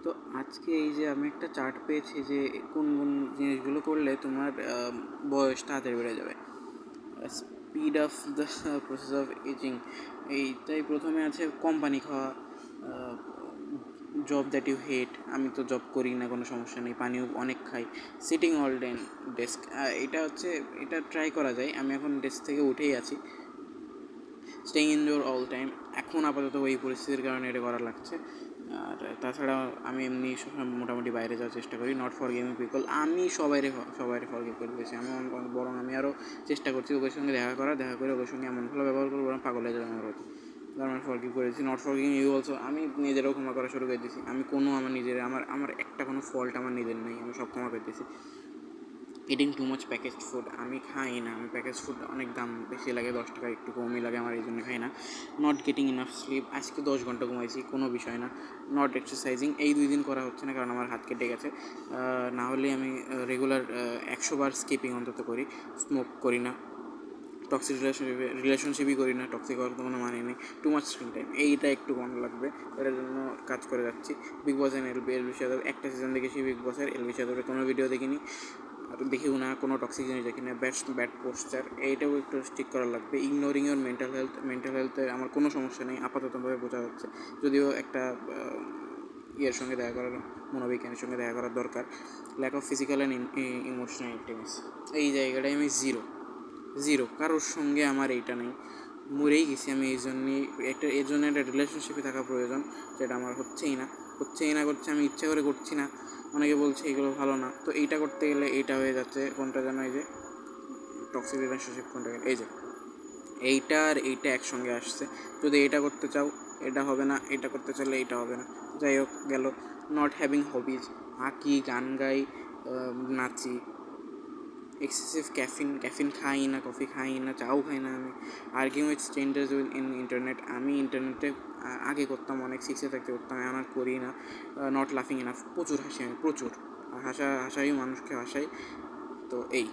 তো আজকে এই যে আমি একটা চার্ট পেয়েছি যে কোন কোন জিনিসগুলো করলে তোমার বয়স তাড়াতাড়ি বেড়ে যাবে। Speed of the process of aging, এইটাই প্রথমে আছে কোম্পানি খাওয়া, জব দ্যাট ইউ হেট, আমি তো জব করি না, কোনো সমস্যা নেই, পানিও অনেক খাই। সিটিং অল ডে ডেস্ক, এটা ট্রাই করা যায়, আমি এখন ডেস্ক থেকে উঠেই আছি। স্টেইং ইনডোর অল টাইম, এখন আপাতত ওই পরিস্থিতির কারণে এটা করা লাগছে। আর তাছাড়া আমি এমনি মোটামুটি বাইরে যাওয়ার চেষ্টা করি। নট ফর গেমিং পিপল, আমি সবাই ফরগিভ করে দিয়েছি। বরং আমি আরও চেষ্টা করছি ওদের সঙ্গে দেখা করে ওদের সঙ্গে এমন ভালো ব্যবহার করবো বরং পাগল হয়ে যাবে আমার হয়তো, কারণ আমি ফরগিভ করেছি। নট ফরগিভিং ইউ অলসো, আমি নিজেরাও ক্ষমা করা শুরু করে দিয়েছি। আমি কোনো আমার একটা কোনো ফল্ট আমার নিজের নেই, আমি সব ক্ষমা করে দিয়েছি। Eating too much packaged food, আমি খাই না, আমি প্যাকেজ ফুড অনেক দাম বেশি লাগে, 10 টাকা একটু কমই লাগে আমার, এই জন্য খাই না। নট গেটিং ইনাফ স্লিপ, আজকে 10 ঘন্টা ঘুমাইছি, কোনো বিষয় না। নট এক্সারসাইজিং, এই 2 দিন করা হচ্ছে না কারণ আমার হাত কেটে গেছে, না হলে আমি রেগুলার 100 বার স্কিপিং অন্তত করি। স্মোক করি না, টক্সিক রিলেশনশিপই করি না, টক্সিক হওয়ার তো কোনো মানে নেই। টু মাচ স্ক্রিন টাইম, এইটা একটু কম লাগবে, এটার জন্য কাজ করে যাচ্ছি। Big boss and LB Yadav, একটা সিজন দেখেছি বিগ বসের, এলবি যাদবের কোনো ভিডিও দেখিনি, আর দেখিও না, কোনো টক্সিক জিনিস দেখি না। ব্যাড পোস্টার, এইটাও একটু স্টিক করা লাগবে। ইগনোরিং ইউর মেন্টাল হেলথে আমার কোনো সমস্যা নেই আপাততভাবে, বোঝা যাচ্ছে। যদিও একটা ইয়ের সঙ্গে দেখা করার, মনোবিজ্ঞানের সঙ্গে দেখা করার দরকার। Lack of physical and emotional intimacy, এই জায়গাটায় আমি জিরো কারোর সঙ্গে আমার এইটা নেই, মরেই গেছি আমি। এর জন্য একটা রিলেশনশিপে থাকা প্রয়োজন, যেটা আমার হচ্ছেই না করছে, আমি ইচ্ছা করে করছি না। অনেকে বলছে এগুলো ভালো না, তো এইটা করতে গেলে এইটা হয়ে যাচ্ছে, কোনটা যেন, এই যে টক্সিক রিলেশনশিপ, কোনটা গেলে এই যে এইটা আর এইটা একসঙ্গে আসছে। যদি এটা করতে চাও এটা হবে না, এটা করতে চাইলে এইটা হবে না। যাই হোক গেল। নট হ্যাভিং হবিজ, আঁকি, গান গাই, নাচি। এক্সেসিভ ক্যাফিন খাই না, কফি খাই না, চাও খাই না আমি। আর্গিং উইথ স্ট্রেঞ্জার্স ইন ইন্টারনেট, আমি ইন্টারনেটে আগে করতাম, অনেক শিখে থাকতে করতাম, এখন আর করি না। নট লাফিং ইনাফ, প্রচুর হাসি আমি, প্রচুর হাসাই মানুষকে হাসাই, তো এই